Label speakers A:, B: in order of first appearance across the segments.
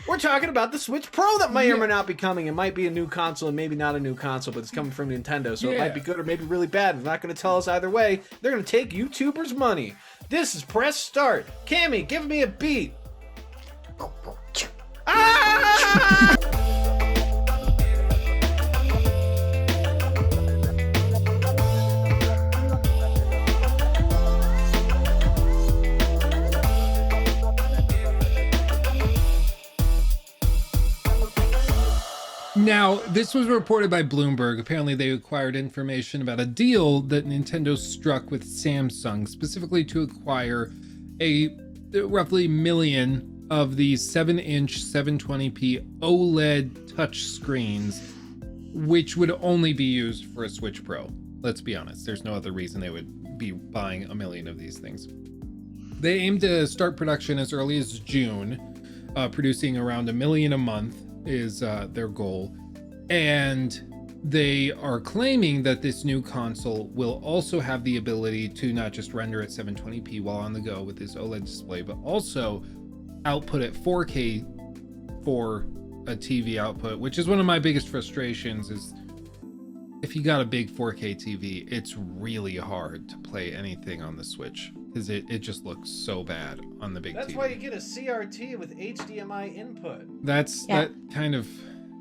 A: We're talking about the Switch Pro that may or may not be coming. It might be a new console and maybe not a new console, but it's coming from Nintendo, so it might be good or maybe really bad. They're not going to tell us either way. They're going to take YouTubers' money. This is Press Start. Cammy, give me a beat. Ah!
B: Now, this was reported by Bloomberg. Apparently, they acquired information about a deal that Nintendo struck with Samsung, specifically to acquire a roughly million of these 7-inch 720p OLED touch screens, which would only be used for a Switch Pro. Let's be honest, there's no other reason they would be buying a million of these things. They aim to start production as early as June, producing around 1 million a month is their goal, and they are claiming that this new console will also have the ability to not just render at 720p while on the go with this OLED display, but also output at 4K for a TV output, which is one of my biggest frustrations. Is if you got a big 4K TV, it's really hard to play anything on the Switch because it just looks so bad on the big TV.
A: That's why you get a CRT with HDMI input.
B: That kind of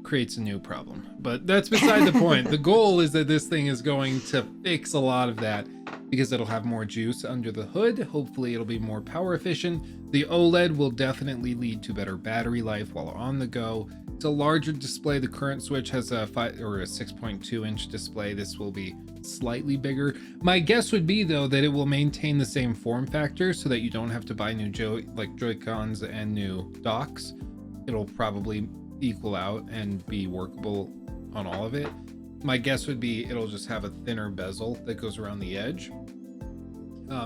B: creates a new problem, but that's beside the point. The goal is that this thing is going to fix a lot of that because it'll have more juice under the hood. Hopefully it'll be more power efficient. The OLED will definitely lead to better battery life while on the go. It's a larger display. The current Switch has a 6.2 inch display. This will be slightly bigger. My guess would be though that it will maintain the same form factor so that you don't have to buy new Joy-Cons and new docks. It'll probably equal out and be workable on all of it. My guess would be it'll just have a thinner bezel that goes around the edge.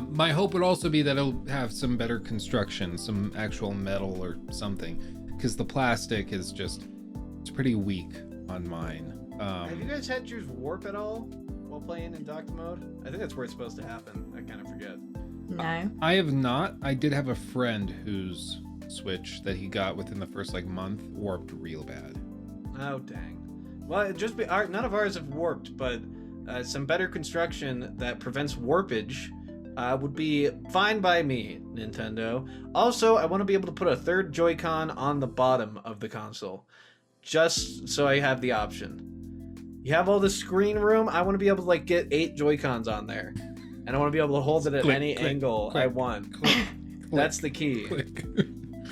B: My hope would also be that it'll have some better construction, some actual metal or something, because the plastic is it's pretty weak on mine.
A: Have you guys had yours warp at all while playing in docked mode? I think that's where it's supposed to happen. I kind of forget.
C: No.
B: I have not. I did have a friend whose Switch that he got within the first month warped real bad.
A: Oh dang. Well, it just be none of ours have warped, but some better construction that prevents warpage would be fine by me, Nintendo. Also, I want to be able to put a third Joy-Con on the bottom of the console, just so I have the option. You have all the screen room. I want to be able to get 8 Joy-Cons on there, and I want to be able to hold it at any angle I want. That's the key.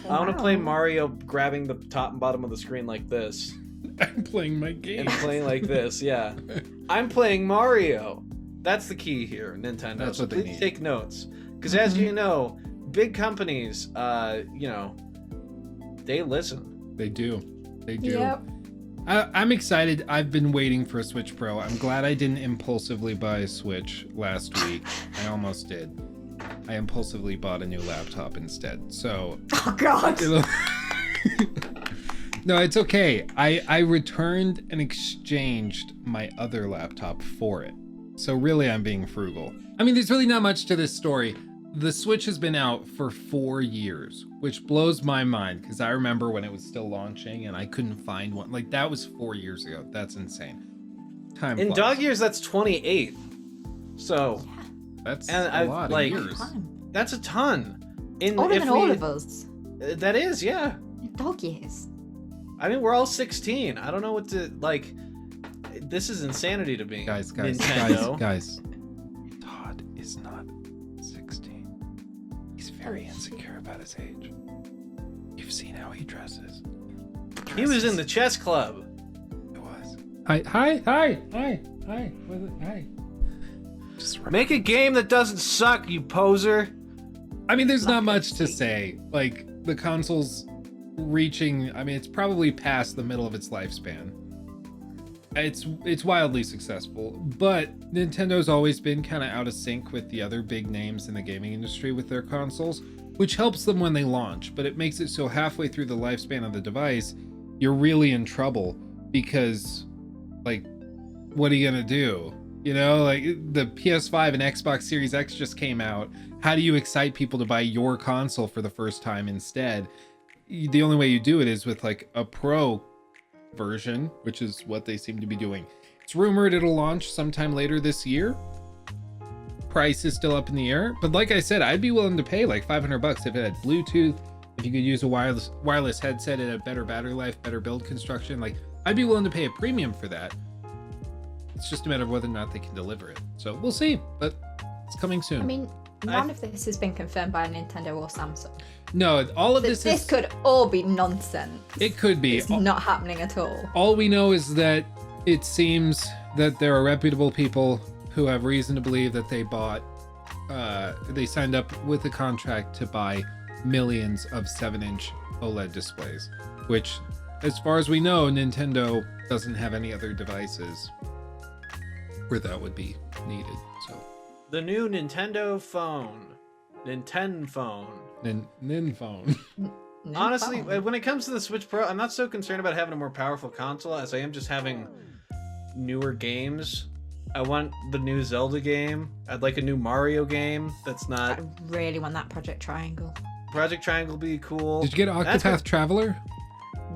A: I want to play Mario grabbing the top and bottom of the screen like this.
B: I'm playing my game.
A: And playing like this, yeah. I'm playing Mario. That's the key here, Nintendo.
B: That's
A: so
B: what they
A: please
B: need.
A: take notes. Because as you know, big companies, they listen.
B: They do. They do.
C: Yep.
B: I'm excited. I've been waiting for a Switch Pro. I'm glad I didn't impulsively buy a Switch last week. I almost did. I impulsively bought a new laptop instead. So
C: Oh God.
B: No, it's okay. I returned and exchanged my other laptop for it. So really I'm being frugal. I mean, there's really not much to this story. The Switch has been out for 4 years, which blows my mind because I remember when it was still launching and I couldn't find one. That was 4 years ago. That's insane. Time
A: In
B: flies.
A: dog years, that's 28. So
B: That's
A: and
B: a lot of years.
A: that's a ton.
C: Older than all of us.
A: That is, yeah.
C: Dog years.
A: I mean, we're all 16. I don't know what to This is insanity to me.
B: Guys. Todd is not 16. He's very insecure about his age. You've seen how he dresses.
A: He was in the chess club.
B: It was. Hi. Just
A: Make a game that doesn't suck, you poser.
B: I mean, there's not much to say. The console's reaching, it's probably past the middle of its lifespan. It's wildly successful, but Nintendo's always been kind of out of sync with the other big names in the gaming industry with their consoles, which helps them when they launch, but it makes it so halfway through the lifespan of the device, you're really in trouble because, what are you gonna do? The PS5 and Xbox Series X just came out. How do you excite people to buy your console for the first time instead? the only way you do it is with like a pro version, which is what they seem to be doing. It's rumored it'll launch sometime later this year. Price is still up in the air, but like I said, I'd be willing to pay like $500 if it had Bluetooth, if you could use a wireless headset, it had better battery life, better build construction. Like, I'd be willing to pay a premium for that. It's just a matter of whether or not they can deliver it. So we'll see, but it's coming soon.
C: I mean, none of this has been confirmed by Nintendo or Samsung.
B: No, all of
C: This
B: this is...
C: could all be nonsense.
B: It could be.
C: It's not happening at all.
B: All we know is that it seems that there are reputable people who have reason to believe that they signed up with a contract to buy millions of 7-inch OLED displays, which, as far as we know, Nintendo doesn't have any other devices where that would be needed. So
A: The new Nintendo phone. Nintendo phone.
B: Nin phone.
C: No
A: Honestly,
C: phone.
A: when it comes to the Switch Pro, I'm not so concerned about having a more powerful console as I am just having newer games. I want the new Zelda game. I'd like a new Mario game that's not...
C: I really want that Project Triangle.
A: Project Triangle would be cool.
B: Did you get
A: That's
B: Octopath
A: what-
B: Traveler?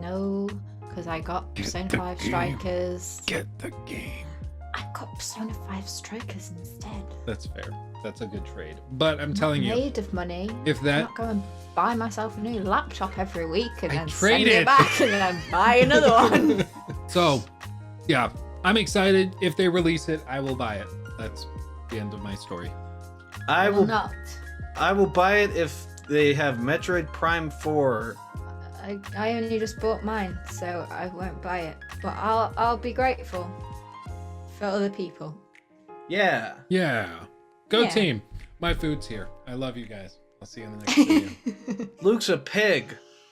C: No, because I got
B: Get
C: Persona
B: the
C: 5
B: game.
C: Strikers.
B: Get the game.
C: I got Persona 5 Strikers instead.
B: That's fair. That's a good trade. But I'm telling you,
C: Made of money.
B: if
C: I'm
B: that
C: not going to buy myself a new laptop every week and
B: I
C: then
B: trade
C: send
B: it.
C: it back and then I buy another one.
B: So, yeah, I'm excited. If they release it, I will buy it. That's the end of my story.
A: I will
C: not.
A: I will buy it if they have Metroid Prime 4.
C: I only just bought mine, so I won't buy it. But I'll be grateful for other people.
A: Yeah.
B: Yeah. Go
C: Yeah.
B: team. My food's here. I love you guys. I'll see you in the next video.
A: Luke's a pig.